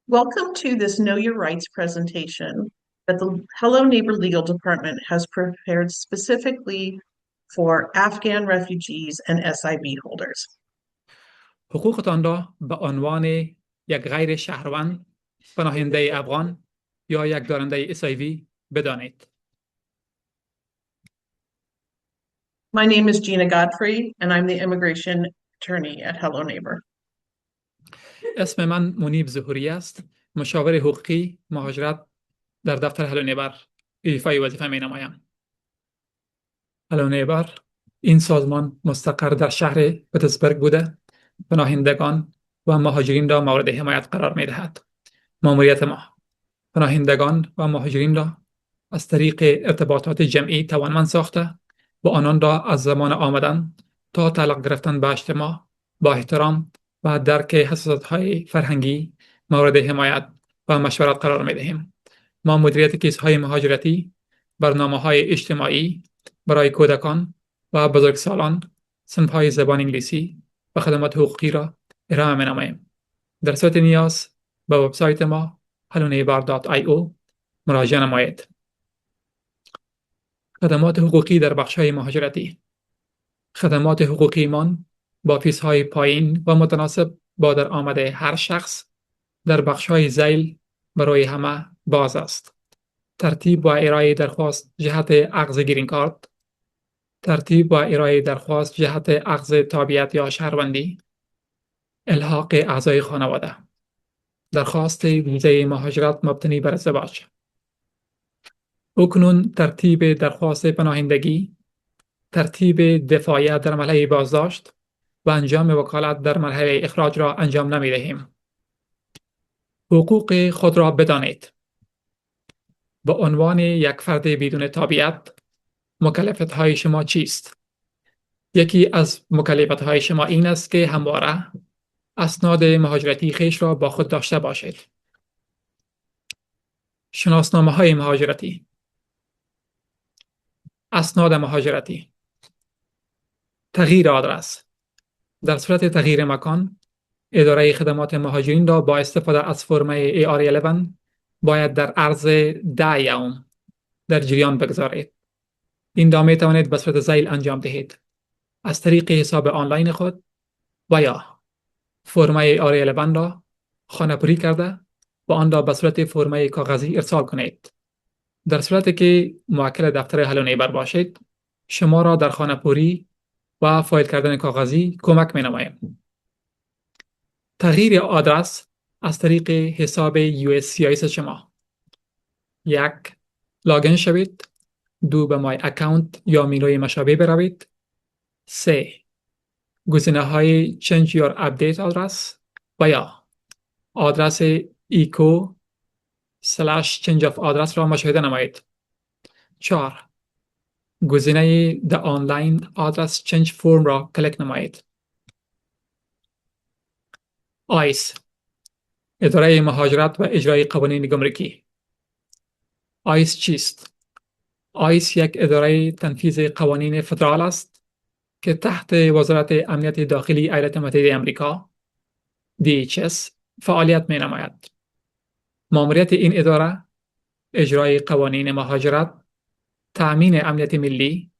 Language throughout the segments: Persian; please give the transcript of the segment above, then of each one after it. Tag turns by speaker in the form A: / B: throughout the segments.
A: Welcome to this Know Your Rights presentation that the Hello Neighbor Legal Department has prepared specifically for Afghan refugees and SIV holders.
B: حقوقتان را به عنوان یک غیر شهروند، پناهنده افغان یا یک دارنده SIV بدانید.
A: My name is Gina Godfrey, and I'm the immigration attorney at Hello Neighbor.
B: اسم من منیب ظهوری است، مشاور حقوقی مهاجرت در دفتر هلو نیبر ایفای وظیفه می نمایم. هلو نیبر این سازمان مستقر در شهر پتسبرگ بوده، پناهندگان و مهاجرین را مورد حمایت قرار می دهد. ماموریت ما پناهندگان و مهاجرین را از طریق ارتباطات جمعی توانمند ساخته و آنان را از زمان آمدن تا تعلق گرفتن به اجتماع با احترام و درک حساسیت‌های فرهنگی مورد حمایت و مشورت قرار می‌دهیم. ما مدیریت کیس‌های مهاجرتی، برنامه‌های اجتماعی برای کودکان و بزرگسالان، صنف‌های زبان انگلیسی و خدمات حقوقی را ارائه می‌نماییم. در صورت نیاز به وبسایت ما helloneighbor.io مراجعه نمایید. خدمات حقوقی در بخش‌های مهاجرتی. خدمات حقوقیمان با فیس‌های پایین و متناسب با درآمد هر شخص در بخش‌های ذیل برای همه باز است. ترتیب و ارائه درخواست جهت اخذ گرین کارت، ترتیب و ارائه درخواست جهت اخذ تابعیت یا شهروندی، الحاق اعضای خانواده، درخواست ویزای مهاجرت مبتنی بر ازدواج. اکنون ترتیب درخواست پناهندگی، ترتیب دفاعیه در مرحله بازداشت و انجام وکالت در مرحله اخراج را انجام نمی دهیم. حقوق خود را بدانید. به عنوان یک فرد بدون تابعیت، مکلفیت‌های شما چیست؟ یکی از مکلفیت‌های شما این است که همواره اسناد مهاجرتی خویش را با خود داشته باشید. شناسنامه‌های مهاجرتی، اسناد مهاجرتی، تغییر آدرس. در صورت تغییر مکان، اداره خدمات مهاجرین را با استفاده از فرم AR11 باید در عرض 10 یوم در جریان بگذارید. این را می توانید به صورت ذیل انجام دهید از طریق حساب آنلاین خود و یا فرم AR11 را خانه‌پوری کرده و آن را به صورت فرم کاغذی ارسال کنید. در صورتی که موکل دفتر هلو نیبر باشید، شما را در خانه‌پوری و فایل کردن کاغذی کمک می نماییم. تغییر آدرس از طریق حساب USCIS شما. 1. لاگین شوید. 2. به مای اکاونت یا مینوی مشابه بروید. 3. گزینه‌های Change your update address و یا آدرس eco/change of address را مشاهده نمایید. 4. گزینه The Online Address Change Form را کلیک نمایید. آیس، اداره مهاجرت و اجرای قوانین گمرکی. آیس چیست؟ آیس یک اداره تنفیذ قوانین فدرال است که تحت وزارت امنیت داخلی ایالات متحده آمریکا DHS فعالیت می نماید. ماموریت این اداره اجرای قوانین مهاجرت، تأمین امنیت ملی،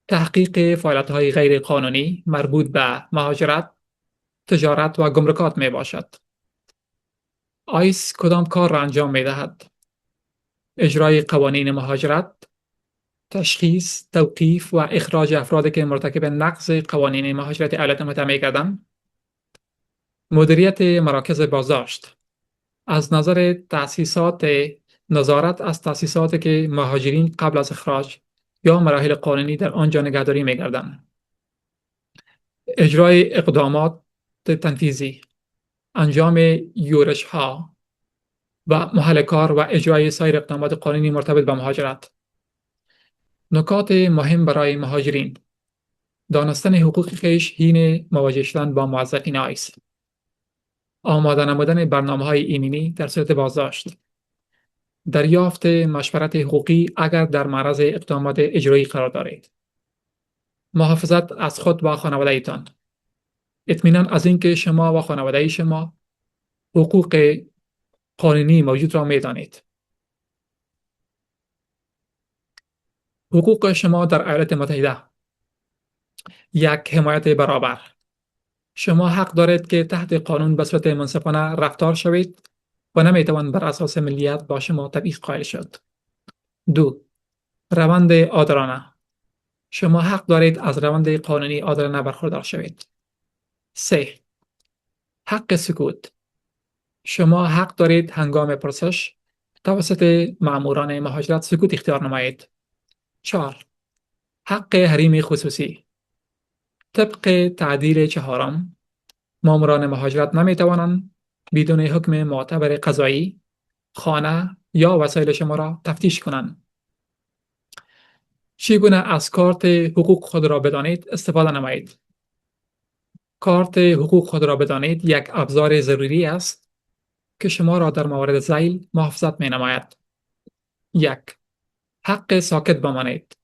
B: تحقیق فعالیت‌های غیر قانونی مربوط به مهاجرت، تجارت و گمرکات می باشد. آیس کدام کار را انجام می دهد؟ اجرای قوانین مهاجرت، تشخیص، توقیف و اخراج افرادی که مرتکب نقض قوانین مهاجرت ایالات متحده می گردند. مدیریت مراکز بازداشت. از نظر تأسیسات، نظارت از تأسیساتی که مهاجرین قبل از اخراج یا مراحل قانونی در آنجا نگهداری می گردند. اجرای اقدامات تنفیذی، انجام یورش ها و محل کار و اجرای سایر اقدامات قانونی مرتبط با مهاجرت. نکات مهم برای مهاجرین: دانستن حقوق خویش حین مواجه شدن با موظفین آیس، آماده نمودن برنامه‌های ایمنی در صورت بازداشت، دریافت مشورت حقوقی اگر در معرض اقدامات اجرایی قرار دارید، محافظت از خود و خانواده‌تان، اطمینان از اینکه شما و خانواده شما حقوق قانونی موجود را می دانید. حقوق شما در ایالات متحده: یک، حمایت برابر. شما حق دارید که تحت قانون به صورت منصفانه رفتار شوید و نمیتوان بر اساس ملیت با شما تبعیض قائل شد. دو، روند عادلانه. شما حق دارید از روند قانونی عادلانه برخوردار شوید. سه، حق سکوت. شما حق دارید هنگام پرسش توسط ماموران مهاجرت سکوت اختیار نمایید. 4، حق حریم خصوصی. طبق تعدیل چهارم، ماموران مهاجرت نمی توانند بدون حکم معتبر قضایی خانه یا وسایل شما را تفتیش کنند. چگونه از کارت حقوق خود را بدانید استفاده نمایید. کارت حقوق خود را بدانید یک ابزار ضروری است که شما را در مورد ذیل محافظت می نماید. 1، حق ساکت بمانید.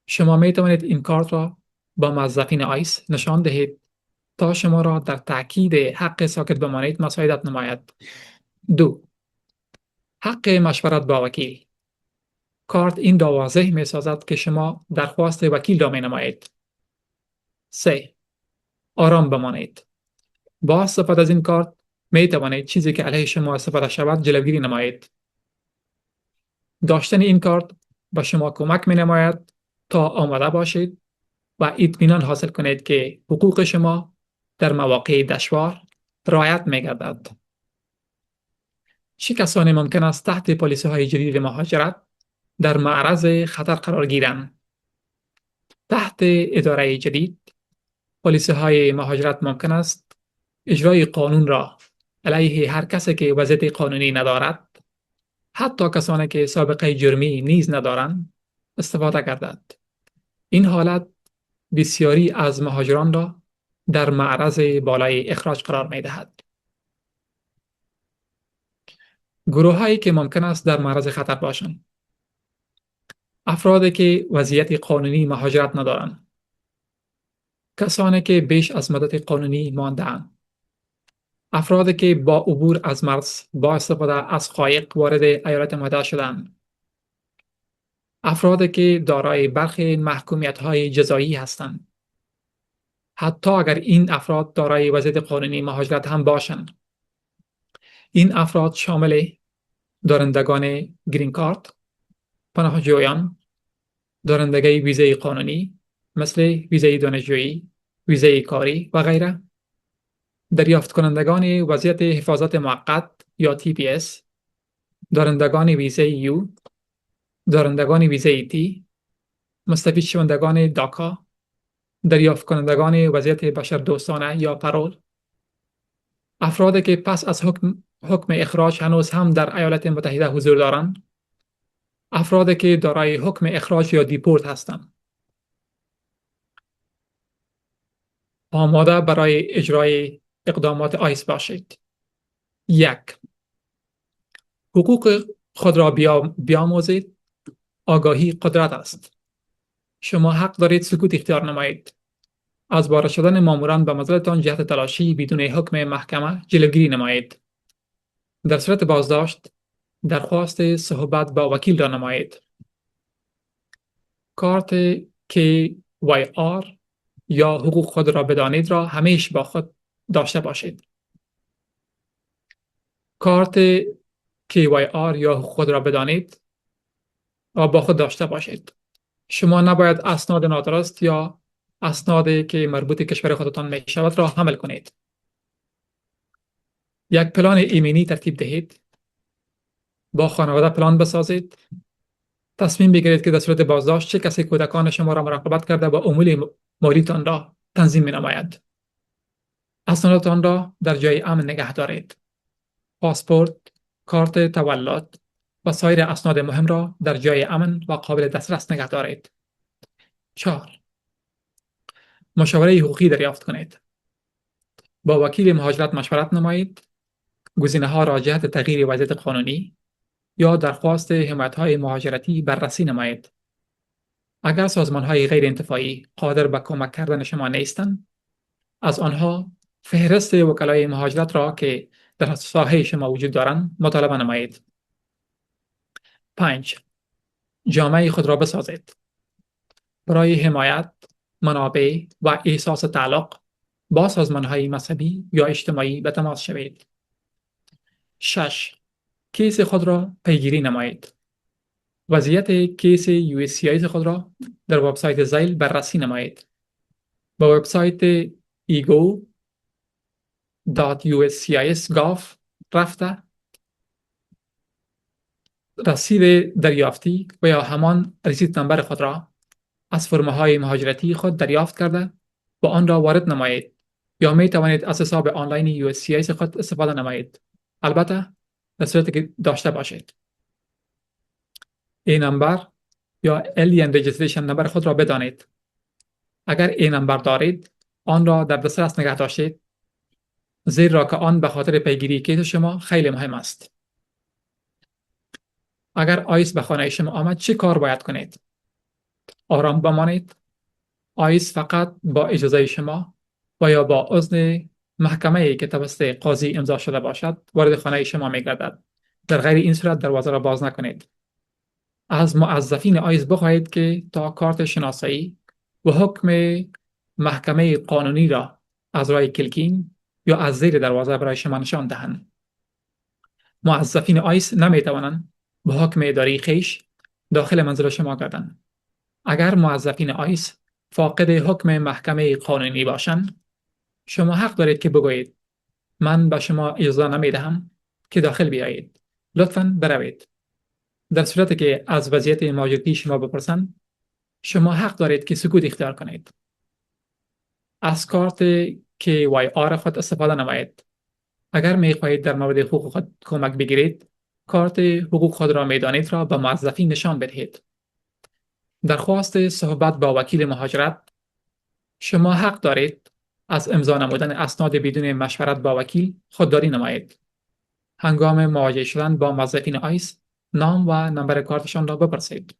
B: شما می توانید این کارت را با موظفین آیس نشان دهید تا شما را در تأکید حق ساکت بمانید مساعدت نماید. 2، حق مشورت با وکیل. کارت این را واضح می سازد که شما درخواست وکیل را می نمایید. 3، آرام بمانید. با استفاده از این کارت می توانید چیزی که علیه شما استفاده شود جلوگیری نمایید. داشتن این کارت به شما کمک می نماید تا آماده باشید و اطمینان حاصل کنید که حقوق شما در مواقع دشوار رعایت می گردد. چه کسانی ممکن است تحت پالیسی‌های جدید مهاجرت در معرض خطر قرار گیرند؟ تحت اداره جدید، پالیسی‌های مهاجرت ممکن است اجرای قانون را علیه هر کسی که وضعیت قانونی ندارد، حتی کسانی که سابقه جرمی نیز ندارند، استفاده گردد. این حالت بسیاری از مهاجران را در معرض بالای اخراج قرار می دهد. گروه‌هایی که ممکن است در معرض خطر باشند: افرادی که وضعیت قانونی مهاجرت ندارند، کسانی که بیش از مدت قانونی مانده‌اند، افرادی که با عبور از مرز با استفاده از قایق وارد ایالات متحده شدند، افرادی که دارای برخی محکومیت‌های جزایی هستند، حتی اگر این افراد دارای وضعیت قانونی مهاجرت هم باشند. این افراد شامل دارندگان گرین کارت، پناهجویان، دارندگی ویزای قانونی مثل ویزای دانشجویی، ویزای کاری و غیره، دریافت کنندگان وضعیت حفاظت موقت یا TPS، دارندگان ویزای یو، دارندگان ویزای تی، مستفید شوندگان داکا، دریافت کنندگان وضعیت بشردوستانه یا پرول، افرادی که پس از حکم اخراج هنوز هم در ایالات متحده حضور دارند، افرادی که دارای حکم اخراج یا دیپورت هستند. آماده برای اجرای اقدامات آیس باشید. 1، حقوق خود را بیاموزید. آگاهی قدرت است. شما حق دارید سکوت اختیار نمایید. از وارد شدن ماموران به منزلتان جهت تلاشی بدون حکم محکمه جلوگیری نمایید. در صورت بازداشت درخواست صحبت با وکیل را نمایید. کارت KYR یا حقوق خود را بدانید را همیشه با خود داشته باشید. کارت KYR یا حقوق خود را بدانید و با خود داشته باشید. شما نباید اسناد نادرست یا اسنادی که مربوط کشور خودتان می شود را حمل کنید. یک پلان ایمنی ترتیب دهید. با خانواده پلان بسازید. تصمیم بگیرید که در صورت بازداشت چه کسی کودکان شما را مراقبت کرده و امور مالیتان را تنظیم می نماید. اسنادتان را در جای امن نگه دارید. پاسپورت، کارت تولد و سایر اسناد مهم را در جای امن و قابل دسترس نگه دارید. 4، مشاوره حقوقی دریافت کنید. با وکیل مهاجرت مشورت نمایید. گزینه‌ها را جهت تغییر وضعیت قانونی یا درخواست حمایت‌های مهاجرتی بررسی نمایید. اگر سازمان‌های غیر انتفاعی قادر به کمک کردن شما نیستند، از آنها فهرست وکلای مهاجرت را که در ساحه شما وجود دارند مطالبه نمایید. 5. جامعه خود را بسازید. برای حمایت، منابع و احساس تعلق با سازمان‌های مذهبی یا اجتماعی به تماس شوید. 6. کیس خود را پیگیری نمایید. وضعیت کیس USCIS خود را در وبسایت زیل بررسی نمایید. به وبسایت ego.uscis.gov رفته رسید دریافتی و یا همان رسید نمبر خود را از فرم‌های مهاجرتی خود دریافت کرده و آن را وارد نمایید، یا می توانید از حساب آنلاین USCIS خود استفاده نمایید، البته در صورتی که داشته باشید. این نمبر یا Alien Registration نمبر خود را بدانید. اگر این نمبر دارید، آن را در دسترس نگه داشتید، زیرا که آن به خاطر پیگیری کیس شما خیلی مهم است. اگر آیس به خانه شما آمد، چه کار باید کنید؟ آرام بمانید. آیس فقط با اجازه شما و یا با اذن محکمه‌ای که توسط قاضی امضا شده باشد وارد خانه شما می‌گردد. در غیر این صورت دروازه را باز نکنید. از موظفین آیس بخواهید که تا کارت شناسایی و حکم محکمه قانونی را از راه کلکین یا از زیر دروازه برای شما نشان دهند. موظفین آیس نمی‌توانند به حکم اداری خویش داخل منزل شما گردند. اگر موظفین آیس فاقد حکم محکمه قانونی باشند، شما حق دارید که بگویید من به شما اجازه نمی‌دهم که داخل بیایید. لطفاً بروید. در صورتی که از وضعیت مهاجرتی شما بپرسند، شما حق دارید که سکوت اختیار کنید. از کارت KYR خود استفاده نمایید. اگر می‌خواهید در مورد حقوق خود کمک بگیرید، کارت حقوق خود را می‌دانید را به موظفین نشان بدهید. درخواست صحبت با وکیل مهاجرت. شما حق دارید از امضا نمودن اسناد بدون مشورت با وکیل خودداری نمایید. هنگام مواجه شدن با موظفین آیس، نام و نمبر کارتشان را بپرسید.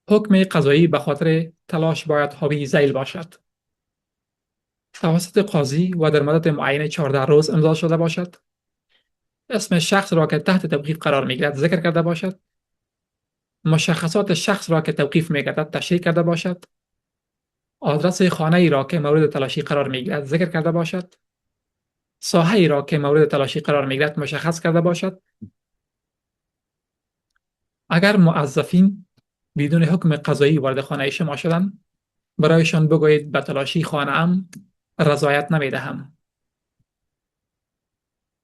B: حکم قضایی به خاطر تلاش باید حاوی ذیل باشد. توسط قاضی و در مدت معین 14 روز امضا شده باشد. اسم شخص را که تحت توقیف قرار می‌گیرد ذکر کرده باشد. مشخصات شخص را که توقیف می‌گردد تشریح کرده باشد. آدرس خانه ای را که مورد تلاشی قرار می‌گیرد ذکر کرده باشد. ساحه ای را که مورد تلاشی قرار می‌گیرد مشخص کرده باشد. اگر موظفین بدون حکم قضایی وارد خانه شما شدند، برایشان بگویید به تلاشی خانه‌ام رضایت نمی‌دهم.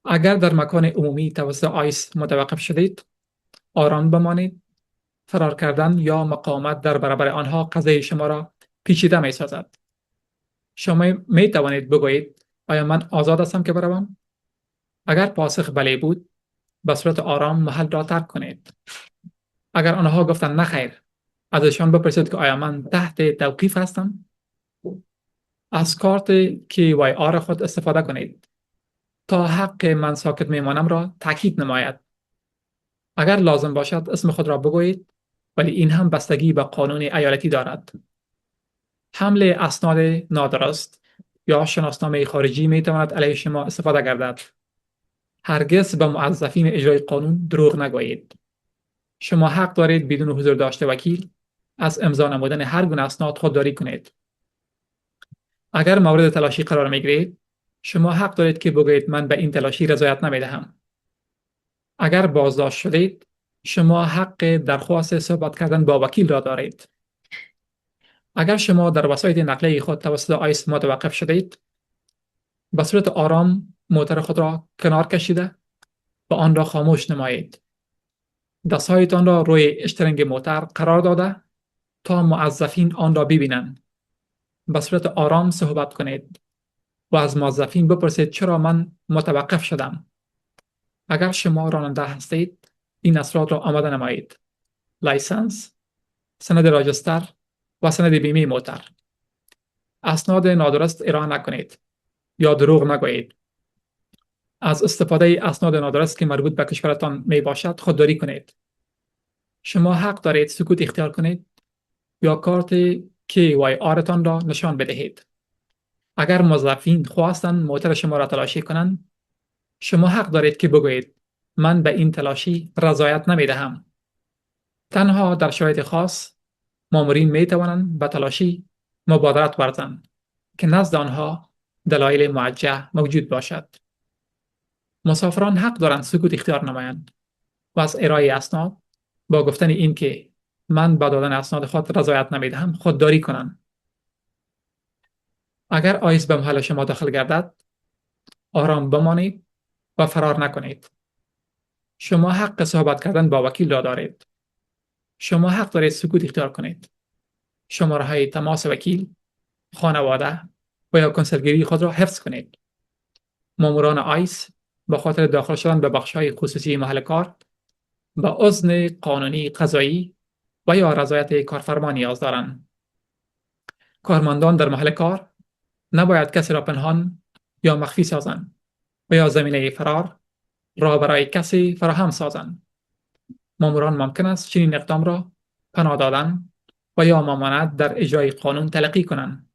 B: اگر در مکان عمومی توسط آیس متوقف شدید، آرام بمانید. فرار کردن یا مقاومت در برابر آنها قضیه شما را پیچیده می‌سازد. شما می توانید بگویید آیا من آزاد هستم که بروم؟ اگر پاسخ بله بود، به صورت آرام محل را ترک کنید. اگر آنها گفتند نخیر، ازشان بپرسید که آیا من تحت توقیف هستم؟ از کارت KYR خود استفاده کنید تا حق من ساکت میمانم را تاکید نماید. اگر لازم باشد اسم خود را بگویید، ولی این هم بستگی به قانون ایالتی دارد. حمل اسناد نادرست یا شناسنامه خارجی می تواند علیه شما استفاده گردد. هرگز به موظفین اجرای قانون دروغ نگویید. شما حق دارید بدون حضور داشته وکیل از امضا نمودن هر گونه اسناد خودداری کنید. اگر مورد تلاشی قرار می‌گیرید، شما حق دارید که بگویید من به این تلاشی رضایت نمی‌دهم. اگر بازداشت شدید، شما حق درخواست صحبت کردن با وکیل را دارید. اگر شما در وسایط نقلیه خود توسط آیس متوقف شدید، به صورت آرام موتور خود را کنار کشیده و آن را خاموش نمایید. دستهایتان را روی اشترنگ موتور قرار داده تا موظفین آن را ببینند. به صورت آرام صحبت کنید و از موظفین بپرسید چرا من متوقف شدم. اگر شما راننده هستید، این اسناد را آماده نمایید: لایسنس، سند راجستر و سند بیمه موتور. اسناد نادرست ارائه نکنید یا دروغ نگویید. از استفاده اسناد نادرست که مربوط به کشورتان می باشد خودداری کنید. شما حق دارید سکوت اختیار کنید یا کارت KYR تان را نشان بدهید. اگر موظفین خواستند موتر شما را تلاشی کنند، شما حق دارید که بگویید من به این تلاشی رضایت نمی دهم. تنها در شرایط خاص مامورین می توانند به تلاشی مبادرت ورزند که نزد آنها دلایل موجه موجود باشد. مسافران حق دارند سکوت اختیار نمایند و از ارائه اسناد با گفتن این که من به دادن اسناد خود رضایت نمی دهم خودداری کنند. اگر آیس به محل شما داخل گردد، آرام بمانید و فرار نکنید. شما حق صحبت کردن با وکیل را دارید. شما حق دارید سکوت اختیار کنید. شماره‌های تماس وکیل، خانواده و یا کنسولگری خود را حفظ کنید. ماموران آیس به خاطر داخل شدن به بخش‌های خصوصی محل کار به اذن قانونی قضایی و یا رضایت کارفرما نیاز دارند. کارمندان در محل کار نباید کسی را پنهان یا مخفی سازند و یا زمینه فرار را برای کسی فراهم سازند. ماموران ممکن است چنین اقدام را پناه دادن و یا ممانعت در اجرای قانون تلقی کنند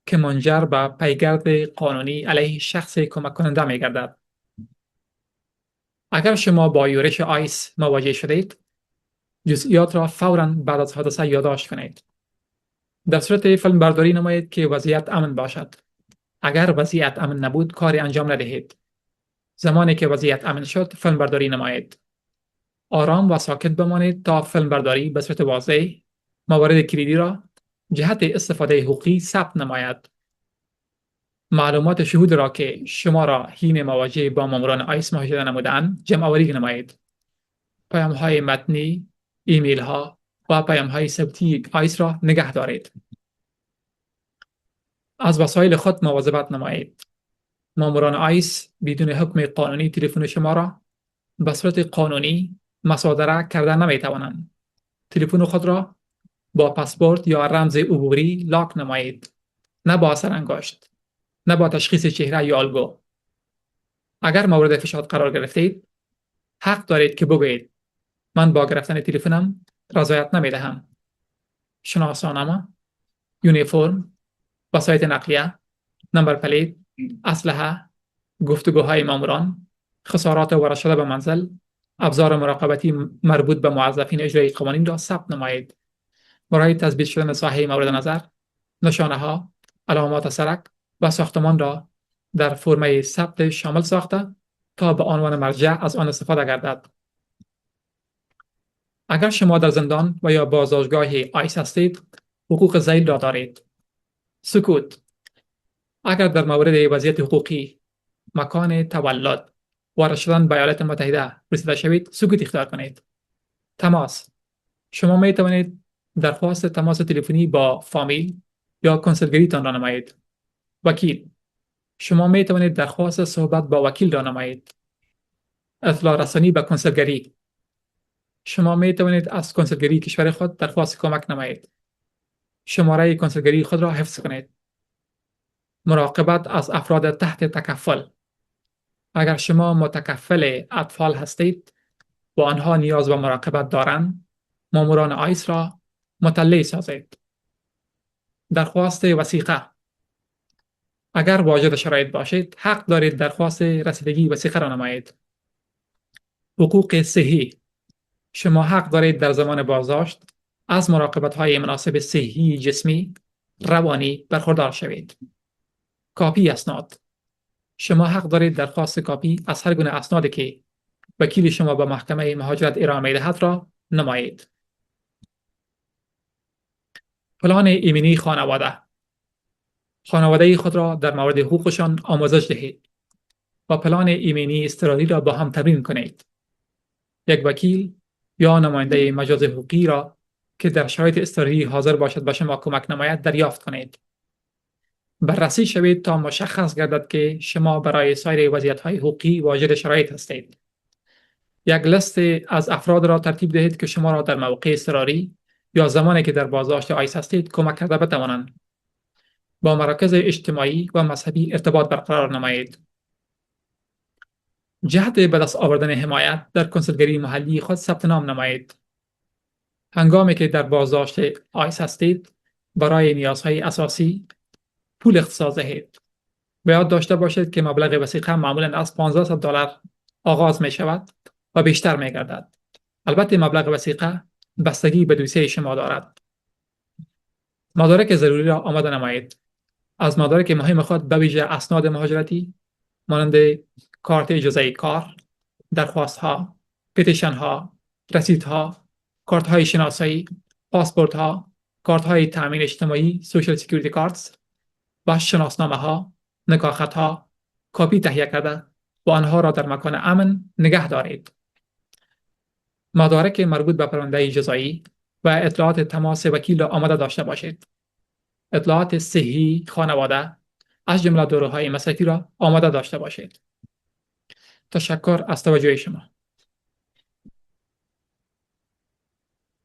B: که منجر به پیگرد قانونی علیه شخص کمک کننده می گردد. اگر شما با یورش آیس مواجه شدید، جزئیات را فوراً بعد از حادثه یادداشت کنید. در صورت فیلم برداری نمایید که وضعیت امن باشد. اگر وضعیت امن نبود، کاری انجام ندهید. زمانی که وضعیت امن شد، فیلم برداری نمایید. آرام و ساکت بمانید تا فیلم برداری به صورت واضح موارد کلیدی را جهت استفاده حقوقی ثبت نماید. معلومات شهود را که شما را حین مواجهه با ماموران آیس مشاهده نمودند جمع آوری نمایید. پیام‌های متنی، ایمیل‌ها و پیام‌های صوتی آیس را نگه دارید. از وسایل خود مواظبت نمایید. ماموران آیس بدون حکم قانونی تلفن شما را به صورت قانونی مصادره کردن نمی توانند. تلفن خود را با پاسپورت یا رمز عبوری لاک نمایید، نه با اثر انگشت، نه با تشخیص چهره یا الگو. اگر مورد فشار قرار گرفتید، حق دارید که بگویید من با گرفتن تلفنم رضایت نمی دهم. شناسنامه، یونیفرم، وسایط نقلیه، نمبر پلیت، اسلحه، گفتگوهای ماموران، خسارات وارد شده به منزل، ابزار مراقبتی مربوط به موظفین اجرای قوانین را ثبت نمایید. برای تثبیت شدن ساحه مورد نظر، نشانه ها، علامات سرک و ساختمان را در فرمه ثبت شامل ساخته تا به عنوان مرجع از آن استفاده گردد. اگر شما در زندان و یا بازداشتگاه آیس هستید، حقوق ذیل را دارید. سکوت. اگر در مورد وضعیت حقوقی، مکان تولد، وارد شدن به ایالات متحده رسیده شوید، سکوت اختیار کنید. تماس. شما می توانید درخواست تماس تلفنی با فامیل یا کنسولگریتان را نمایید. وکیل. شما می توانید درخواست صحبت با وکیل را نمایید. اطلاع رسانی به کنسولگری. شما می توانید از کنسولگری کشور خود درخواست کمک نمایید. شماره کنسولگری خود را حفظ کنید. مراقبت از افراد تحت تکفل. اگر شما متکفل اطفال هستید و آنها نیاز به مراقبت دارند، ماموران آیس را مطلع سازید. درخواست وثیقه. اگر واجد شرایط باشید، حق دارید درخواست رسیدگی وثیقه را نمایید. حقوق صحی. شما حق دارید در زمان بازداشت از مراقبت‌های مناسب صحی جسمی، روانی برخوردار شوید. کاپی اسناد. شما حق دارید درخواست کاپی از هر گونه اسنادی که وکیل شما به محکمه مهاجرت ارائه می‌دهد را نمایید. پلان ایمنی خانواده. خانواده خود را در مورد حقوقشان آموزش دهید و پلان ایمنی اضطراری را با هم تمرین کنید. یک وکیل یا نماینده مجاز حقوقی را که در شرایط اضطراری حاضر باشد به شما کمک نماید دریافت کنید. بررسی شوید تا مشخص گردد که شما برای سایر وضعیت‌های حقوقی واجد شرایط هستید. یک لیست از افراد را ترتیب دهید که شما را در موقع اضطراری یا زمانی که در بازداشت آیس هستید کمک کرده بتوانند. با مراکز اجتماعی و مذهبی ارتباط برقرار نمایید. جهت به دست آوردن حمایت در کنسولگری محلی خود ثبت نام نمایید. هنگامی که در بازداشت آیس هستید، برای نیازهای اساسی پول اختصاص دهید. به یاد داشته باشید که مبلغ وثیقه معمولا از $1500 آغاز می شود و بیشتر می گردد. البته مبلغ وثیقه بستگی به دوسیه شما دارد. مدارک ضروری را آماده نمایید. از مدارک مهم خود به ویژه اسناد مهاجرتی مانند کارت اجازه کار، درخواست ها، پتیشن ها، رسید ها، کارت های شناسایی، پاسپورت ها، کارت های تامین اجتماعی، سوشال سکیوریتی کارتس و شناسنامه ها، نکاخط ها، کپی تهیه کرده و آنها را در مکان امن نگه دارید. مدارک مربوط به پرونده جزایی و اطلاعات تماس وکیل را آماده داشته باشید. اطلاعات صحی خانواده از جمله داروهای مصرفی را آماده داشته باشید. تشکر از توجه شما.